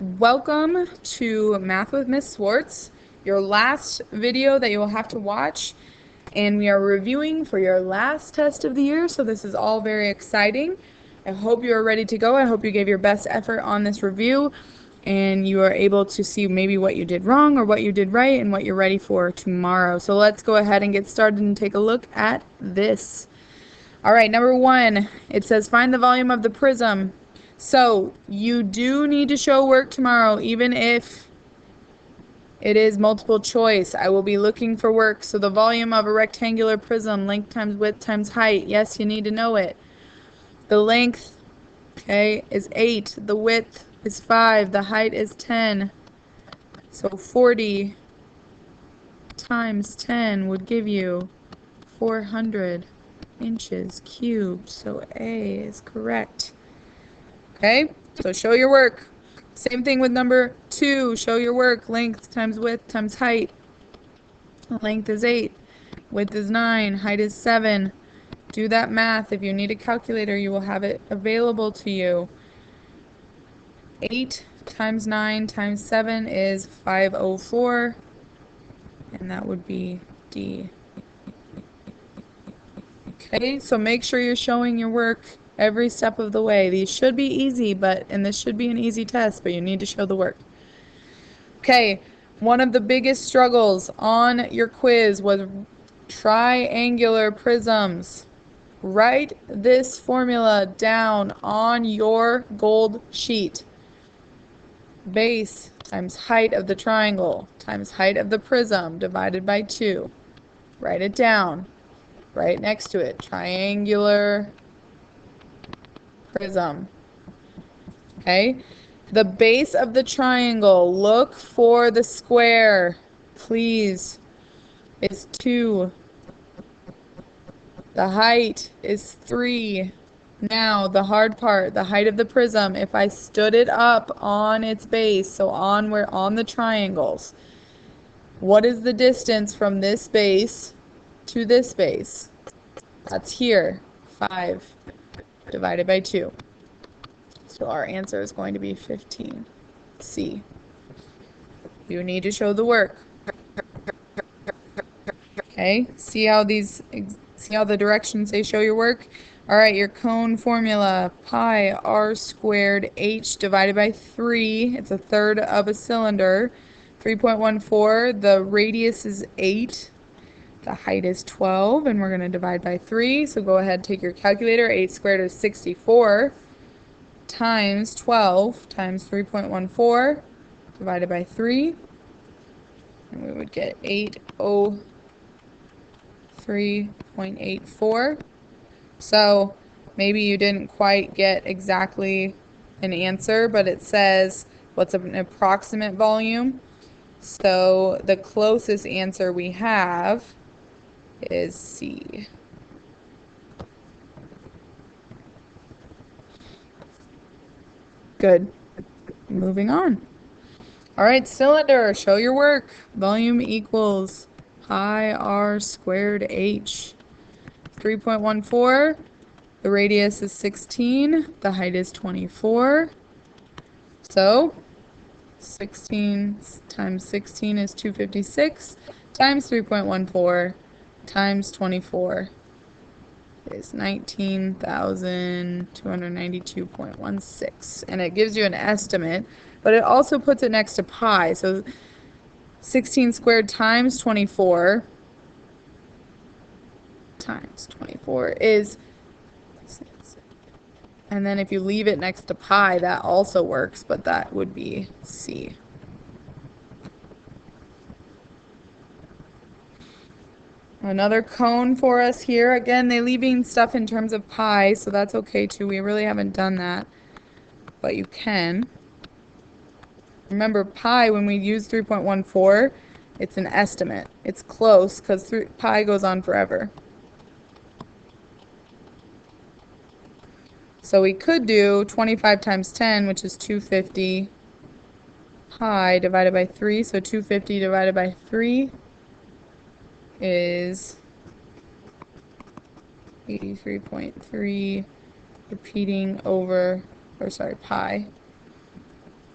Welcome to Math with Miss Swartz, your last video that you will have to watch, and we are reviewing for your last test of the year, so this is all very exciting. I hope you are ready to go. I hope you gave your best effort on this review, and you are able to see maybe what you did wrong or what you did right and what you're ready for tomorrow. So let's go ahead and get started and take a look at this. All right, number one, it says find the volume of the prism. So you do need to show work tomorrow, even if it is multiple choice. I will be looking for work. So the volume of a rectangular prism, length times width times height. Yes, you need to know it. The length, okay, is 8. The width is 5. The height is 10. So 40 times 10 would give you 400 inches cubed. So A is correct. Okay, so show your work. Same thing with number 2. Show your work. Length times width times height. Length is 8. Width is 9. Height is 7. Do that math. If you need a calculator, you will have it available to you. 8 times 9 times 7 is 504. And that would be D. Okay, so make sure you're showing your work every step of the way. These should be easy, and this should be an easy test, but you need to show the work. Okay, one of the biggest struggles on your quiz was triangular prisms. Write this formula down on your gold sheet. Base times height of the triangle times height of the prism divided by 2. Write it down. Right next to it, triangular prism. Okay, the base of the triangle, look for the square, please, is 2. The height is 3. Now, the hard part, the height of the prism, if I stood it up on its base, so on the triangles, what is the distance from this base to this base? That's here, 5 divided by 2. So our answer is going to be 15. C. You need to show the work. Okay, see how the directions say show your work? All right, your cone formula, pi r squared h divided by 3. It's a third of a cylinder. 3.14, the radius is 8. The height is 12, and we're going to divide by 3. So go ahead, take your calculator. 8 squared is 64 times 12 times 3.14 divided by 3. And we would get 803.84. So maybe you didn't quite get exactly an answer, but it says what's an approximate volume. So the closest answer we have is C. Good. Moving on. All right, cylinder, show your work. Volume equals pi r squared h. 3.14. The radius is 16. The height is 24. So 16 times 16 is 256 times 3.14 times 24 is 19,292.16, and it gives you an estimate, but it also puts it next to pi. So 16 squared times 24 is, and then if you leave it next to pi, that also works, but that would be C. Another cone for us here. Again, they're leaving stuff in terms of pi, so that's okay too. We really haven't done that, but you can. Remember, pi, when we use 3.14, it's an estimate. It's close because pi goes on forever. So we could do 25 times 10, which is 250 pi divided by 3. So 250 divided by 3 is 83.3 repeating over, pi.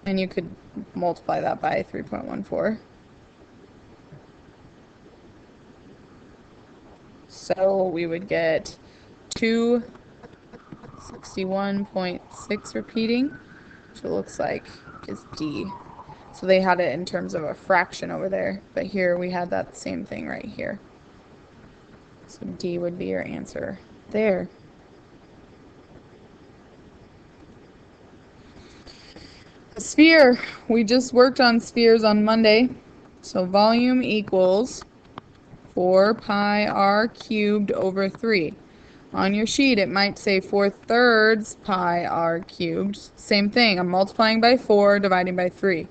And you could multiply that by 3.14. So we would get 261.6 repeating, which it looks like is D. So they had it in terms of a fraction over there, but here we had that same thing right here. So D would be your answer there. A sphere. We just worked on spheres on Monday. So volume equals 4 pi r cubed over 3. On your sheet, it might say 4/3 pi r cubed. Same thing. I'm multiplying by 4, dividing by 3.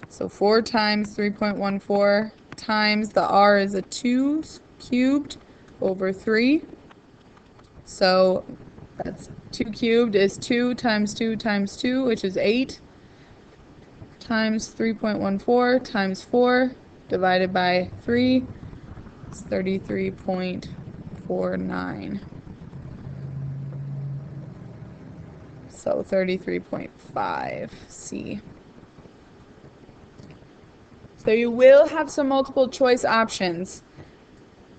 So 4 times 3.14 times the r is a 2 cubed over 3. So that's 2 cubed is 2 times 2 times 2, which is 8, times 3.14 times 4 divided by 3 is 33.49. So 33.5 C. So you will have some multiple choice options,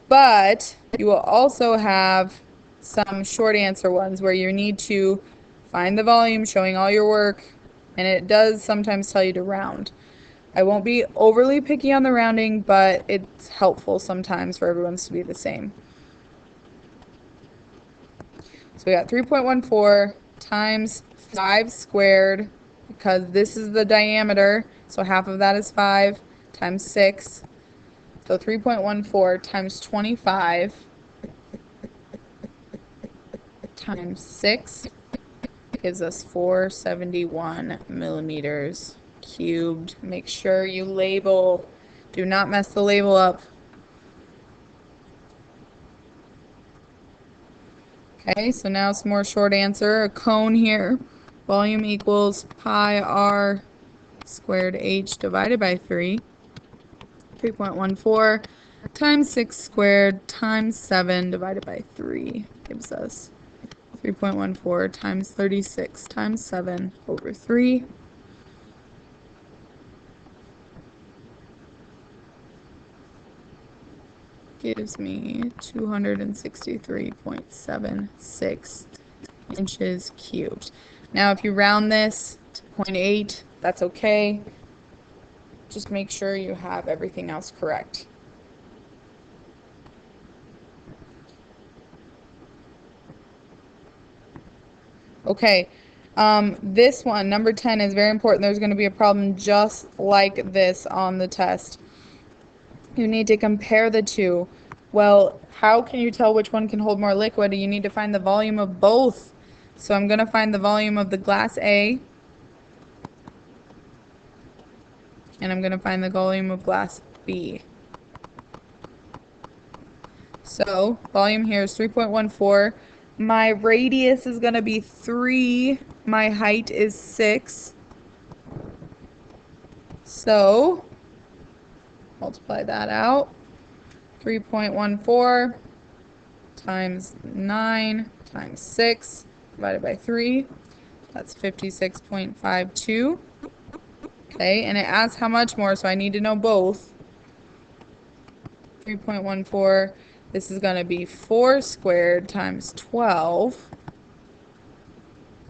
but you will also have some short answer ones where you need to find the volume showing all your work, and it does sometimes tell you to round. I won't be overly picky on the rounding, but it's helpful sometimes for everyone's to be the same. So we got 3.14 times 5 squared, because this is the diameter, so half of that is 5, times 6. So 3.14 times 25 times 6 gives us 471 millimeters cubed. Make sure you label. Do not mess the label up. Okay, so now some more short answer. A cone here. Volume equals pi r squared h divided by 3. 3.14 times 6 squared times 7 divided by 3 gives us 3.14 times 36 times 7 over 3. Gives me 263.76 inches cubed. Now if you round this to 0.8, that's okay. Just make sure you have everything else correct. Okay, this one, number 10, is very important. There's going to be a problem just like this on the test. You need to compare the two. Well, how can you tell which one can hold more liquid? You need to find the volume of both. So I'm going to find the volume of the glass A, and I'm going to find the volume of glass B. So volume here is 3.14. My radius is going to be 3. My height is 6. So multiply that out. 3.14 times 9 times 6 divided by 3. That's 56.52. Okay, and it asks how much more, so I need to know both. 3.14. This is going to be 4 squared times 12.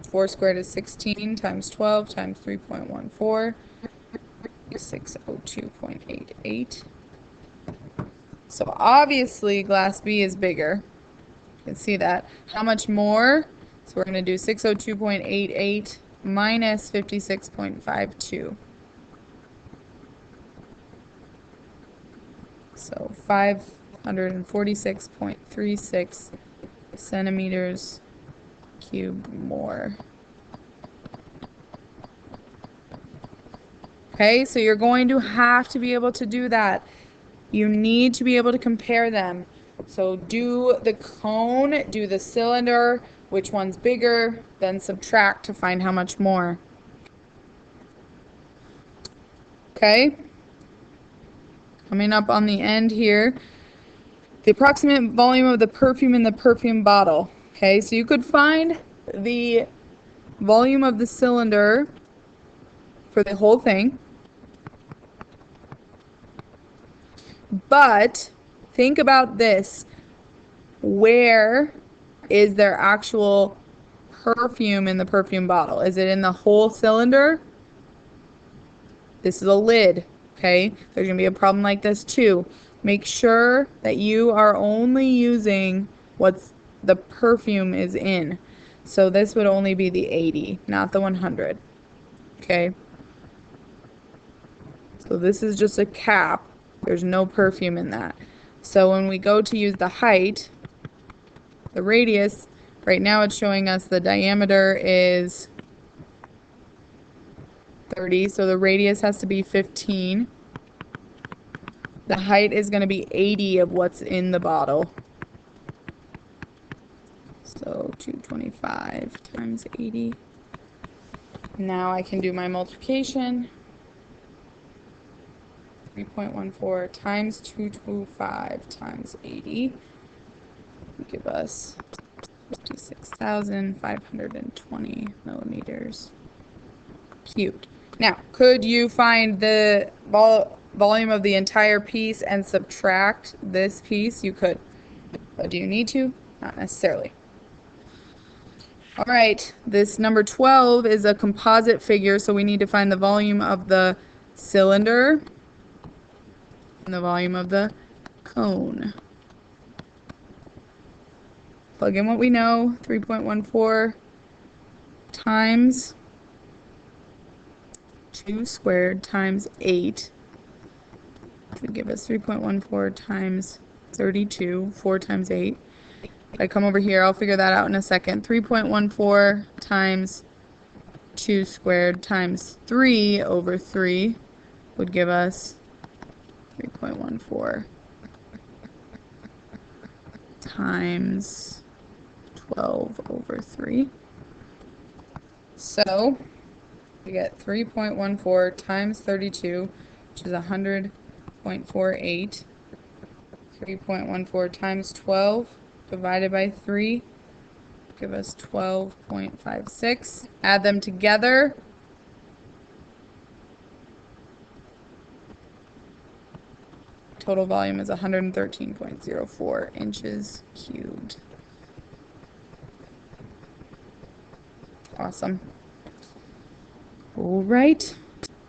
4 squared is 16 times 12 times 3.14. 602.88. So obviously glass B is bigger. You can see that. How much more? So we're going to do 602.88 minus 56.52. So 546.36 centimeters cubed more. Okay, so you're going to have to be able to do that. You need to be able to compare them. So do the cone, do the cylinder, which one's bigger, then subtract to find how much more. Okay? Coming up on the end here, the approximate volume of the perfume in the perfume bottle. Okay, so you could find the volume of the cylinder for the whole thing. But think about this. Where is there actual perfume in the perfume bottle? Is it in the whole cylinder? This is a lid, okay? There's going to be a problem like this too. Make sure that you are only using what's the perfume is in. So this would only be the 80, not the 100, okay? So this is just a cap. There's no perfume in that. So when we go to use the height, the radius, right now it's showing us the diameter is 30, so the radius has to be 15. The height is going to be 80 of what's in the bottle. So 225 times 80. Now I can do my multiplication. 3.14 times 225 times 80 will give us 56,520 millimeters cubed. Now, could you find the volume of the entire piece and subtract this piece? You could. But do you need to? Not necessarily. All right, this number 12 is a composite figure, so we need to find the volume of the cylinder and the volume of the cone. Plug in what we know, 3.14 times 2 squared times 8 would give us 3.14 times 32, 4 times 8. If I come over here, I'll figure that out in a second. 3.14 times 2 squared times 3 over 3 would give us 3.14 times 12 over 3. So we get 3.14 times 32, which is 100.48. 3.14 times 12 divided by 3 give us 12.56. Add them together. Total volume is 113.04 inches cubed. Awesome. All right.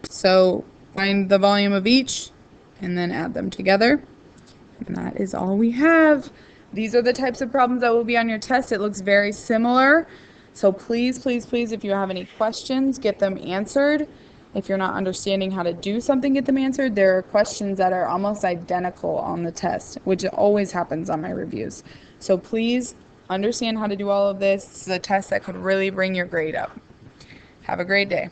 So find the volume of each and then add them together. And that is all we have. These are the types of problems that will be on your test. It looks very similar. So please, please, please, if you have any questions, get them answered. If you're not understanding how to do something, get them answered. There are questions that are almost identical on the test, which always happens on my reviews. So please understand how to do all of this. This is a test that could really bring your grade up. Have a great day.